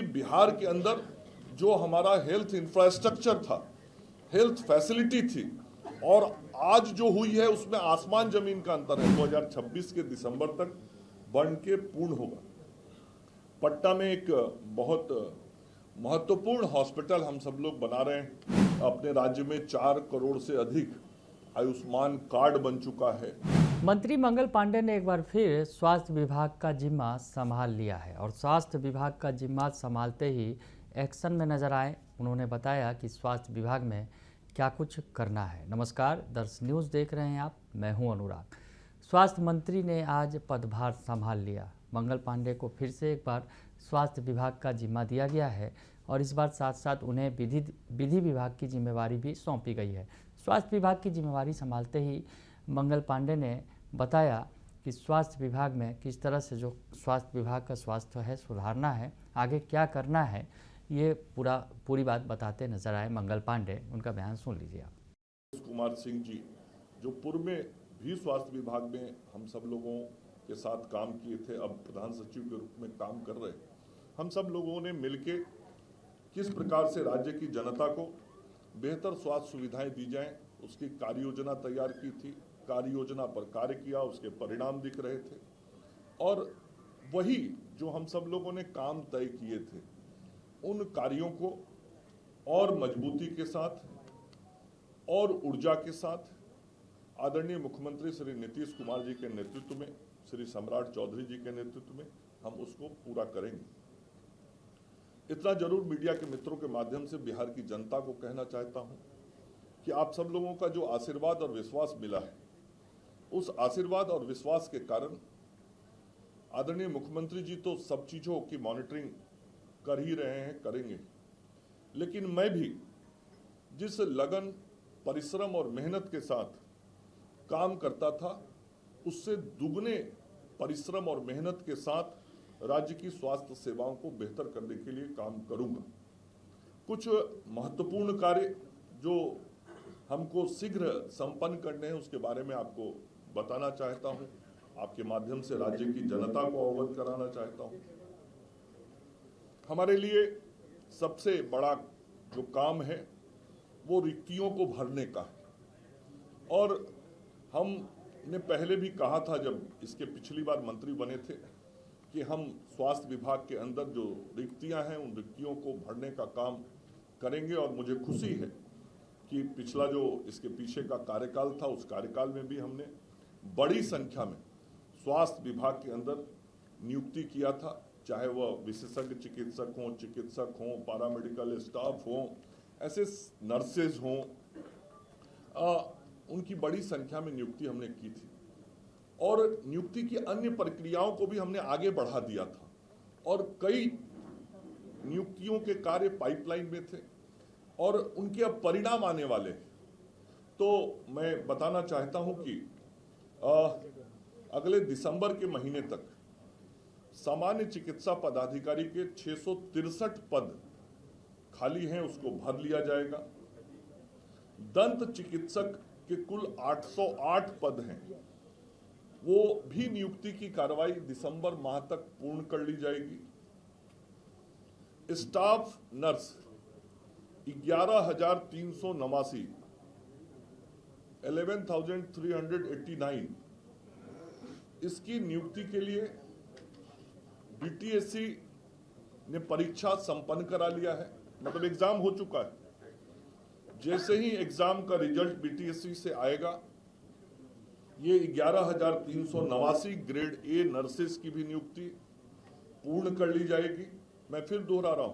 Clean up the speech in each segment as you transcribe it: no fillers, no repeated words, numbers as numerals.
कि बिहार के अंदर जो हमारा हेल्थ इंफ्रास्ट्रक्चर था, हेल्थ फैसिलिटी थी, और आज जो हुई है उसमें आसमान जमीन का अंतर है। 2026 के दिसंबर तक बन के पूर्ण होगा। पटना में एक बहुत महत्वपूर्ण हॉस्पिटल हम सब लोग बना रहे हैं। अपने राज्य में 4 करोड़ से अधिक आयुष्मान कार्ड बन चुका है। मंत्री मंगल पांडे ने एक बार फिर स्वास्थ्य विभाग का जिम्मा संभाल लिया है और स्वास्थ्य विभाग का जिम्मा संभालते ही एक्शन में नजर आए। उन्होंने बताया कि स्वास्थ्य विभाग में क्या कुछ करना है। नमस्कार, दर्श न्यूज़ देख रहे हैं आप, मैं हूं अनुराग। स्वास्थ्य मंत्री ने आज पदभार संभाल लिया। मंगल पांडे को फिर से एक बार स्वास्थ्य विभाग का जिम्मा दिया गया है और इस बार साथ साथ उन्हें विधि विभाग की जिम्मेवारी भी सौंपी गई है। स्वास्थ्य विभाग की जिम्मेवारी संभालते ही मंगल पांडे ने बताया कि स्वास्थ्य विभाग में किस तरह से जो स्वास्थ्य विभाग का स्वास्थ्य है सुधारना है, आगे क्या करना है, ये पूरी बात बताते नजर आए मंगल पांडे। उनका बयान सुन लीजिए आप। कुमार सिंह जी, जो पूर्व में भी स्वास्थ्य विभाग में हम सब लोगों के साथ काम किए थे, अब प्रधान सचिव के रूप में काम कर रहे हैं। हम सब लोगों ने मिलके किस प्रकार से राज्य की जनता को बेहतर स्वास्थ्य सुविधाएं दी जाएं, उसकी कार्य योजना तैयार की थी। कार्य योजना पर कार्य किया, उसके परिणाम दिख रहे थे। और वही जो हम सब लोगों ने काम तय किए थे, उन कार्यों को और मजबूती के साथ और ऊर्जा के साथ आदरणीय मुख्यमंत्री श्री नीतीश कुमार जी के नेतृत्व में, श्री सम्राट चौधरी जी के नेतृत्व में हम उसको पूरा करेंगे। इतना जरूर मीडिया के मित्रों के माध्यम से बिहार की जनता को कहना चाहता हूं कि आप सब लोगों का जो आशीर्वाद और विश्वास मिला है, उस आशीर्वाद और विश्वास के कारण आदरणीय मुख्यमंत्री जी तो सब चीजों की मॉनिटरिंग कर ही रहे हैं, करेंगे। लेकिन मैं भी जिस लगन, परिश्रम और मेहनत के साथ काम करता था, उससे दुगने परिश्रम और मेहनत के साथ राज्य की स्वास्थ्य सेवाओं को बेहतर करने के लिए काम करूंगा। कुछ महत्वपूर्ण कार्य जो हमको शीघ्र संपन्न करने हैं, उसके बारे में आपको बताना चाहता हूं, आपके माध्यम से राज्य की जनता को अवगत कराना चाहता हूं। हमारे लिए सबसे बड़ा जो काम है वो रिक्तियों को भरने का है। और हमने पहले भी कहा था, जब इसके पिछली बार मंत्री बने थे, कि हम स्वास्थ्य विभाग के अंदर जो रिक्तियां हैं, उन रिक्तियों को भरने का काम करेंगे। और मुझे खुशी है कि पिछला जो इसके पीछे का कार्यकाल था, उस कार्यकाल में भी हमने बड़ी संख्या में स्वास्थ्य विभाग के अंदर नियुक्ति किया था, चाहे वह विशेषज्ञ चिकित्सक हों, पैरामेडिकल स्टाफ हों, ऐसे नर्सेज हों, उनकी बड़ी संख्या में नियुक्ति हमने की थी। और नियुक्ति की अन्य प्रक्रियाओं को भी हमने आगे बढ़ा दिया था और कई नियुक्तियों के कार्य पाइपलाइन में थे और उनके अब परिणाम आने वाले हैं। तो मैं बताना चाहता हूं कि अगले दिसंबर के महीने तक सामान्य चिकित्सा पदाधिकारी के 663 पद खाली हैं, उसको भर लिया जाएगा। दंत चिकित्सक के कुल 808 पद हैं, वो भी नियुक्ति की कार्रवाई दिसंबर माह तक पूर्ण कर ली जाएगी। स्टाफ नर्स 11,389, 11,389, इसकी नियुक्ति के लिए बीटीएससी ने परीक्षा संपन्न करा लिया है, मतलब एग्जाम हो चुका है। जैसे ही एग्जाम का रिजल्ट बीटीएससी से आएगा, ये 11,389 ग्रेड ए नर्सेस की भी नियुक्ति पूर्ण कर ली जाएगी। मैं फिर दोहरा रहा हूं,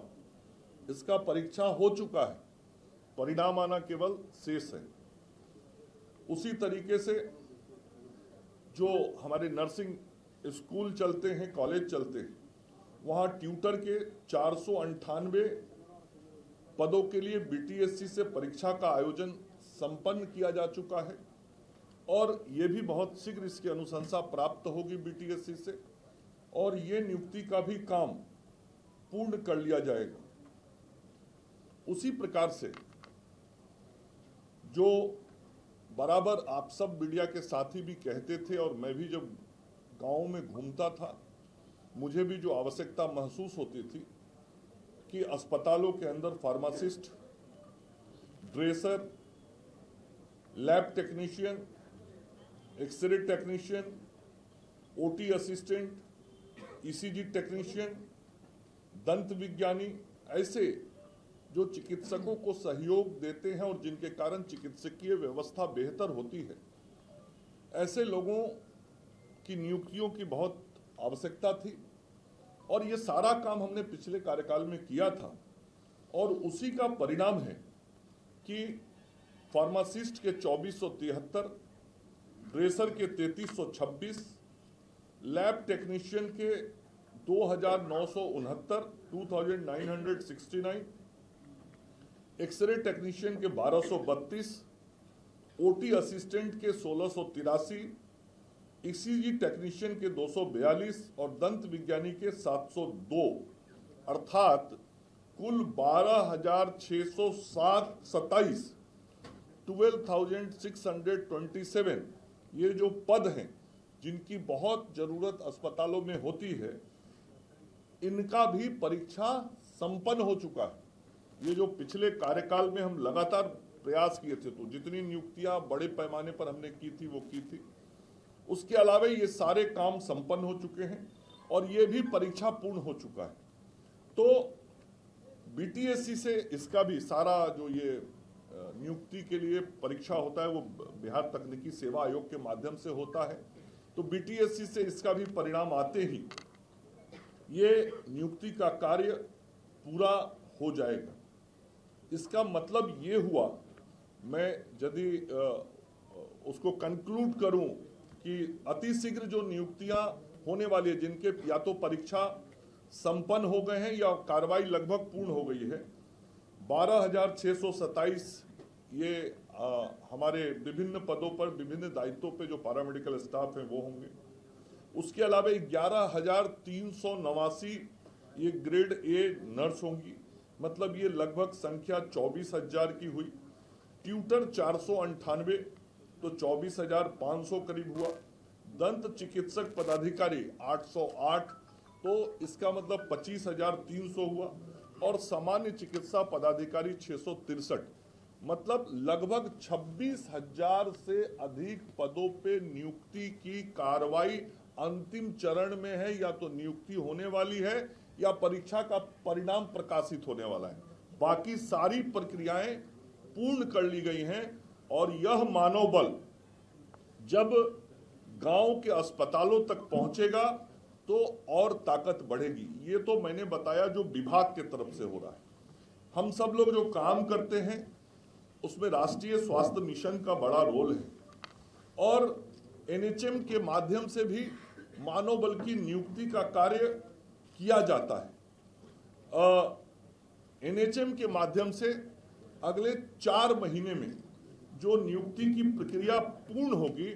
इसका परीक्षा हो चुका है, परिणाम आना केवल शेष है। उसी तरीके से जो हमारे नर्सिंग स्कूल चलते हैं, कॉलेज चलते हैं, वहां ट्यूटर के 498 पदों के लिए बीटीएससी से परीक्षा का आयोजन संपन्न किया जा चुका है और ये भी बहुत शीघ्र इसकी अनुशंसा प्राप्त होगी बीटीएससी से, और ये नियुक्ति का भी काम पूर्ण कर लिया जाएगा। उसी प्रकार से जो बराबर आप सब मीडिया के साथी भी कहते थे, और मैं भी जब गांव में घूमता था, मुझे भी जो आवश्यकता महसूस होती थी कि अस्पतालों के अंदर pharmacist, dresser, lab technician, X-ray technician, OT assistant, ECG technician, दंत विज्ञानी, ऐसे जो चिकित्सकों को सहयोग देते हैं और जिनके कारण चिकित्सकीय व्यवस्था बेहतर होती है, ऐसे लोगों की नियुक्तियों की बहुत आवश्यकता थी और ये सारा काम हमने पिछले कार्यकाल में किया था और उसी का परिणाम है कि फार्मासिस्ट के 2473, ड्रेसर के 3326, लैब टेक्नीशियन के 2969, एक्सरे टेक्नीशियन के 1232, ओटी असिस्टेंट के 1683, ईसीजी टेक्नीशियन के 242 और दंत विज्ञानी के 702, अर्थात कुल 12,627 12,627 ये जो पद हैं जिनकी बहुत जरूरत अस्पतालों में होती है, इनका भी परीक्षा संपन्न हो चुका है। ये जो पिछले कार्यकाल में हम लगातार प्रयास किए थे, तो जितनी नियुक्तियां बड़े पैमाने पर हमने की थी वो की थी। उसके अलावा ये सारे काम संपन्न हो चुके हैं और ये भी परीक्षा पूर्ण हो चुका है। तो बीटीएससी से इसका भी सारा जो ये नियुक्ति के लिए परीक्षा होता है वो बिहार तकनीकी सेवा आयोग के माध्यम से होता है। तो बीटीएससी से इसका भी परिणाम आते ही ये नियुक्ति का कार्य पूरा हो जाएगा। इसका मतलब ये हुआ, मैं यदि उसको कंक्लूड करूं कि अतिशीघ्र जो नियुक्तियां होने वाली है, जिनके या तो परीक्षा संपन्न हो गए हैं या कार्रवाई लगभग पूर्ण हो गई है, 12,627 ये हमारे विभिन्न पदों पर, विभिन्न दायित्वों पे जो पैरामेडिकल स्टाफ हैं वो होंगे। उसके अलावा 11,389 ये ग्रेड ए नर्स होंगी, मतलब ये लगभग संख्या 24,000 की हुई। ट्यूटर 498 तो 24,500 करीब हुआ। दंत चिकित्सक पदाधिकारी 808 तो इसका मतलब 25,300 हुआ और सामान्य चिकित्सा पदाधिकारी 663, मतलब लगभग 26,000 से अधिक पदों पे नियुक्ति की कार्रवाई अंतिम चरण में है, या तो नियुक्ति होने वाली है या परीक्षा का परिणाम प्रकाशित होने वाला है। बाकी सारी प्रक्रियाएं पूर्ण कर ली गई हैं और यह मानव बल जब गांव के अस्पतालों तक पहुंचेगा तो और ताकत बढ़ेगी। ये तो मैंने बताया जो विभाग के तरफ से हो रहा है। हम सब लोग जो काम करते हैं उसमें राष्ट्रीय स्वास्थ्य मिशन का बड़ा रोल है और एनएचएम के माध्यम से भी मानव बल की नियुक्ति का कार्य किया जाता है। एनएचएम के माध्यम से अगले 4 महीने में जो नियुक्ति की प्रक्रिया पूर्ण होगी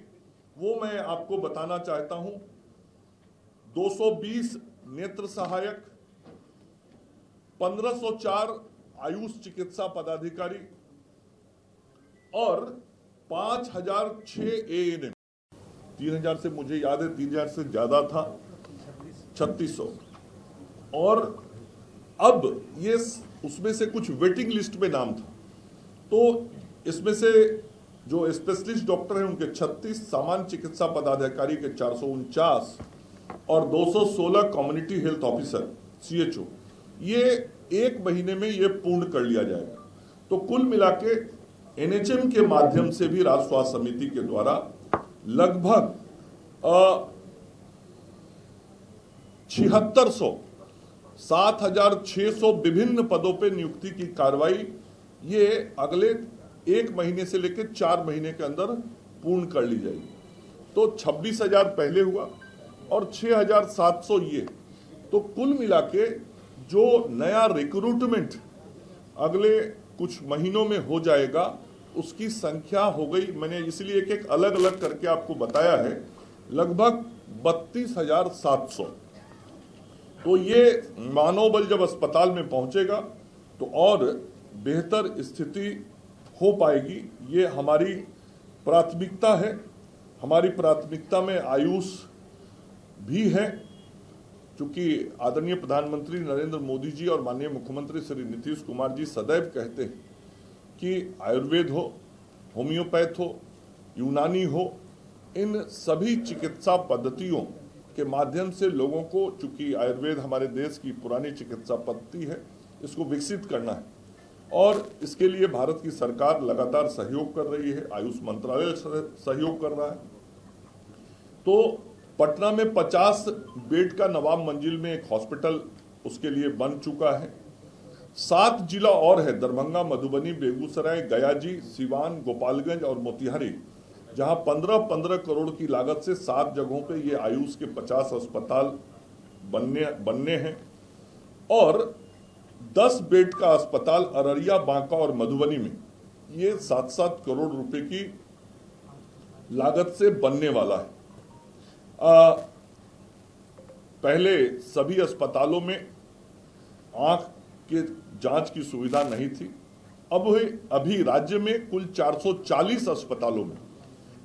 वो मैं आपको बताना चाहता हूं। 220 नेत्र सहायक, 1504 आयुष चिकित्सा पदाधिकारी और 5,006 एएनएम। 3,000 से मुझे याद है 3,000 से ज्यादा था, 3,600। और अब ये उसमें से कुछ वेटिंग लिस्ट में नाम था, तो इसमें से जो स्पेशलिस्ट डॉक्टर हैं उनके 36, सामान्य चिकित्सा पदाधिकारी के 449 और 216 कम्युनिटी हेल्थ ऑफिसर सीएचओ, ये 1 महीने में ये पूर्ण कर लिया जाएगा। तो कुल मिला के एनएचएम के माध्यम से भी राज्य स्वास्थ्य समिति के द्वारा लगभग 7600 7,600 विभिन्न पदों पे नियुक्ति की कार्रवाई ये अगले 1 महीने से लेकर 4 महीने के अंदर पूर्ण कर ली जाएगी। तो 26,000 पहले हुआ और 6,700 ये, तो कुल मिला के जो नया रिक्रूटमेंट अगले कुछ महीनों में हो जाएगा उसकी संख्या हो गई, मैंने इसलिए एक अलग अलग करके आपको बताया है, लगभग 32,700। तो ये मानव बल जब अस्पताल में पहुंचेगा तो और बेहतर स्थिति हो पाएगी। ये हमारी प्राथमिकता है। हमारी प्राथमिकता में आयुष भी है चूंकि आदरणीय प्रधानमंत्री नरेंद्र मोदी जी और माननीय मुख्यमंत्री श्री नीतीश कुमार जी सदैव कहते हैं कि आयुर्वेद हो, होम्योपैथ हो, यूनानी हो, इन सभी चिकित्सा पद्धतियों के माध्यम से लोगों को, चूंकि आयुर्वेद हमारे देश की पुरानी चिकित्सा पद्धति है, इसको विकसित करना है और इसके लिए भारत की सरकार लगातार सहयोग कर रही है, आयुष मंत्रालय सहयोग कर रहा है। तो पटना में 50 बेड का नवाब मंजिल में एक हॉस्पिटल उसके लिए बन चुका है। 7 जिला और है, दरभंगा, मधुबनी, बेगूसराय, गया जी, सिवान, गोपालगंज और मोतिहारी, जहां 15-15 करोड़ की लागत से 7 जगहों पे ये आयुष के 50 अस्पताल बनने हैं और 10 बेड का अस्पताल अररिया, बांका और मधुबनी में ये 7-7 करोड़ रुपए की लागत से बनने वाला है। पहले सभी अस्पतालों में आंख के जांच की सुविधा नहीं थी। अभी राज्य में कुल 440 अस्पतालों में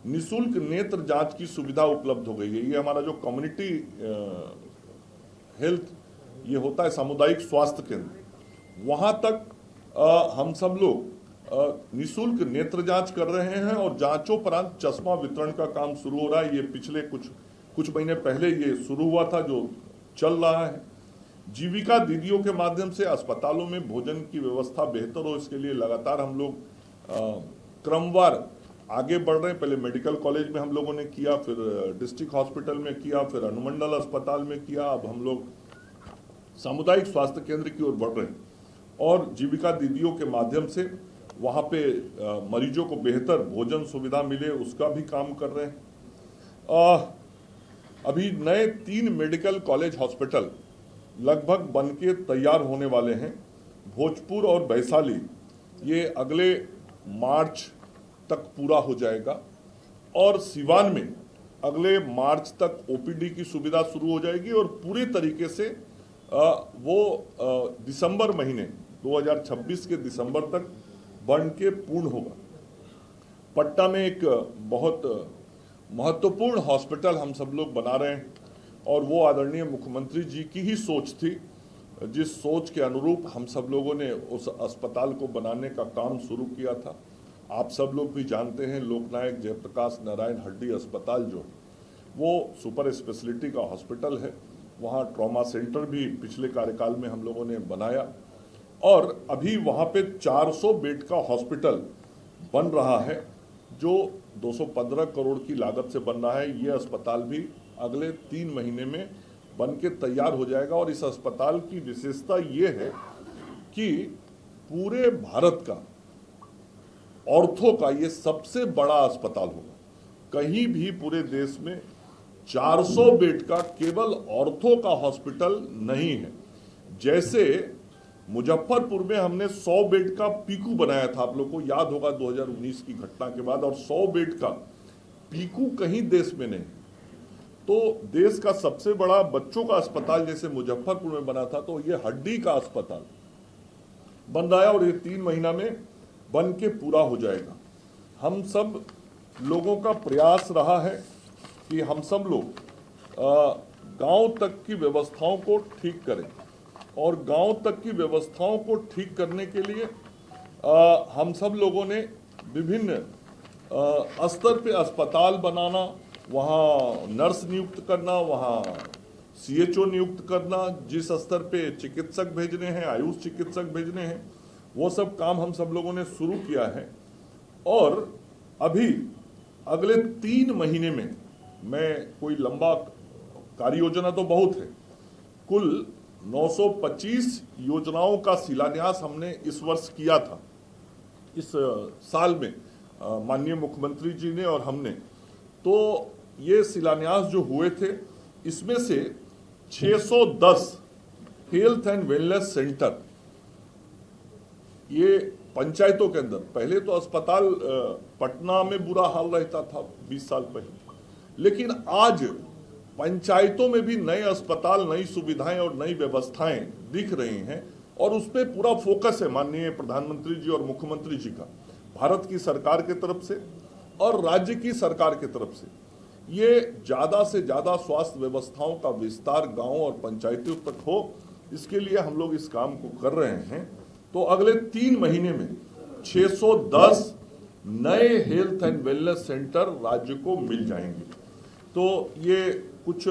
निशुल्क नेत्र जांच की सुविधा उपलब्ध हो गई है। ये हमारा जो कम्युनिटी हेल्थ ये होता है, सामुदायिक स्वास्थ्य केंद्र, वहां तक हम सब लोग निशुल्क नेत्र जांच कर रहे हैं और जांचोपरांत चश्मा वितरण का काम शुरू हो रहा है। ये पिछले कुछ महीने पहले ये शुरू हुआ था, जो चल रहा है। जीविका दीदियों के माध्यम से अस्पतालों में भोजन की व्यवस्था बेहतर हो, इसके लिए लगातार हम लोग क्रमवार आगे बढ़ रहे हैं। पहले मेडिकल कॉलेज में हम लोगों ने किया, फिर डिस्ट्रिक्ट हॉस्पिटल में किया, फिर अनुमंडल अस्पताल में किया, अब हम लोग सामुदायिक स्वास्थ्य केंद्र की ओर बढ़ रहे हैं और जीविका दीदियों के माध्यम से वहाँ पे मरीजों को बेहतर भोजन सुविधा मिले, उसका भी काम कर रहे हैं। अभी नए 3 मेडिकल कॉलेज हॉस्पिटल लगभग बनके तैयार होने वाले हैं। भोजपुर और वैशाली ये अगले मार्च तक पूरा हो जाएगा और सिवान में अगले मार्च तक ओपीडी की सुविधा शुरू हो जाएगी और पूरे तरीके से वो दिसंबर महीने 2026 के दिसंबर तक बन के पूर्ण होगा। पटना में एक बहुत महत्वपूर्ण हॉस्पिटल हम सब लोग बना रहे हैं और वो आदरणीय मुख्यमंत्री जी की ही सोच थी, जिस सोच के अनुरूप हम सब लोगों ने उस अस्पताल को बनाने का काम शुरू किया था। आप सब लोग भी जानते हैं, लोकनायक जयप्रकाश नारायण हड्डी अस्पताल जो वो सुपर स्पेशलिटी का हॉस्पिटल है, वहाँ ट्रॉमा सेंटर भी पिछले कार्यकाल में हम लोगों ने बनाया और अभी वहाँ पे 400 बेड का हॉस्पिटल बन रहा है जो 215 करोड़ की लागत से बन रहा है। ये अस्पताल भी अगले 3 महीने में बन के तैयार हो जाएगा और इस अस्पताल की विशेषता ये है कि पूरे भारत का ऑर्थो का ये सबसे बड़ा अस्पताल होगा। कहीं भी पूरे देश में 400 बेड का केवल ऑर्थो का हॉस्पिटल नहीं है। जैसे मुजफ्फरपुर में हमने 100 बेड का पीकू बनाया था, आप लोग को याद होगा 2019 की घटना के बाद, और 100 बेड का पीकू कहीं देश में नहीं। तो देश का सबसे बड़ा बच्चों का अस्पताल जैसे मुजफ्फरपुर में बना था, तो ये हड्डी का अस्पताल बन रहा है और ये 3 महीना में बन के पूरा हो जाएगा। हम सब लोगों का प्रयास रहा है कि हम सब लोग गांव तक की व्यवस्थाओं को ठीक करें और गांव तक की व्यवस्थाओं को ठीक करने के लिए हम सब लोगों ने विभिन्न स्तर पे अस्पताल बनाना, वहाँ नर्स नियुक्त करना, वहाँ CHO नियुक्त करना, जिस स्तर पे चिकित्सक भेजने हैं, आयुष चिकित्सक भेजने हैं, वो सब काम हम सब लोगों ने शुरू किया है। और अभी अगले 3 महीने में, मैं कोई लंबा कार्य योजना तो बहुत है, कुल 925 योजनाओं का शिलान्यास हमने इस वर्ष किया था, इस साल में माननीय मुख्यमंत्री जी ने और हमने। तो ये शिलान्यास जो हुए थे, इसमें से 610 हेल्थ एंड वेलनेस सेंटर ये पंचायतों के अंदर, पहले तो अस्पताल पटना में बुरा हाल रहता था 20 साल पहले, लेकिन आज पंचायतों में भी नए अस्पताल, नई सुविधाएं और नई व्यवस्थाएं दिख रही हैं और उस पर पूरा फोकस है माननीय प्रधानमंत्री जी और मुख्यमंत्री जी का, भारत की सरकार की तरफ से और राज्य की सरकार की तरफ से, ये ज़्यादा से ज़्यादा स्वास्थ्य व्यवस्थाओं का विस्तार गांव और पंचायतों तक हो, इसके लिए हम लोग इस काम को कर रहे हैं। तो अगले 3 महीने में 610 नए हेल्थ एंड वेलनेस सेंटर राज्य को मिल जाएंगे। तो ये कुछ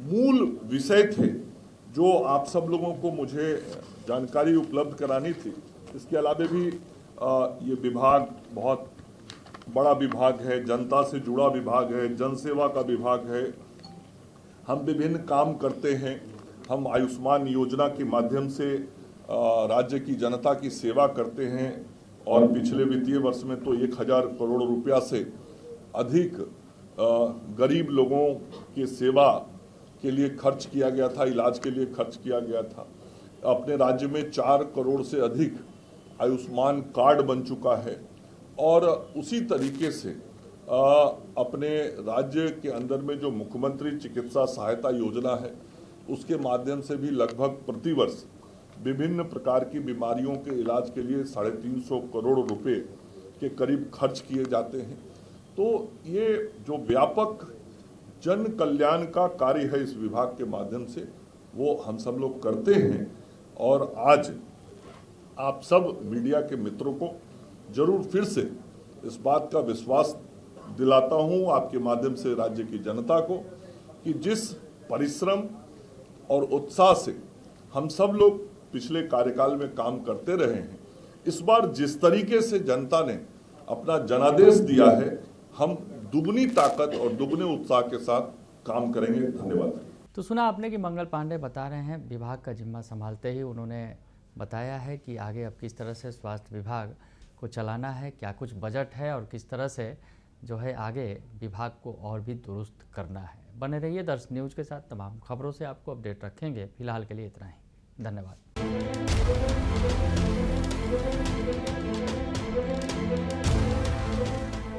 मूल विषय थे जो आप सब लोगों को मुझे जानकारी उपलब्ध करानी थी। इसके अलावा भी ये विभाग बहुत बड़ा विभाग है, जनता से जुड़ा विभाग है, जनसेवा का विभाग है। हम विभिन्न काम करते हैं। हम आयुष्मान योजना के माध्यम से राज्य की जनता की सेवा करते हैं और पिछले वित्तीय वर्ष में तो 1000 करोड़ रुपया से अधिक गरीब लोगों की सेवा के लिए खर्च किया गया था, इलाज के लिए खर्च किया गया था। अपने राज्य में 4 करोड़ से अधिक आयुष्मान कार्ड बन चुका है और उसी तरीके से अपने राज्य के अंदर में जो मुख्यमंत्री चिकित्सा सहायता योजना है उसके माध्यम से भी लगभग प्रतिवर्ष विभिन्न प्रकार की बीमारियों के इलाज के लिए 350 करोड़ रुपए के करीब खर्च किए जाते हैं। तो ये जो व्यापक जन कल्याण का कार्य है इस विभाग के माध्यम से, वो हम सब लोग करते हैं। और आज आप सब मीडिया के मित्रों को जरूर फिर से इस बात का विश्वास दिलाता हूं आपके माध्यम से राज्य की जनता को कि जिस परिश्रम और उत्साह से हम सब लोग पिछले कार्यकाल में काम करते रहे हैं, इस बार जिस तरीके से जनता ने अपना जनादेश दिया है, हम दुगनी ताकत और दुगने उत्साह के साथ काम करेंगे। धन्यवाद। तो सुना आपने कि मंगल पांडे बता रहे हैं, विभाग का जिम्मा संभालते ही उन्होंने बताया है कि आगे अब किस तरह से स्वास्थ्य विभाग को चलाना है, क्या कुछ बजट है और किस तरह से जो है आगे विभाग को और भी दुरुस्त करना है। बने रहिए दर्श न्यूज़ के साथ, तमाम खबरों से आपको अपडेट रखेंगे। फिलहाल के लिए इतना ही, धन्यवाद।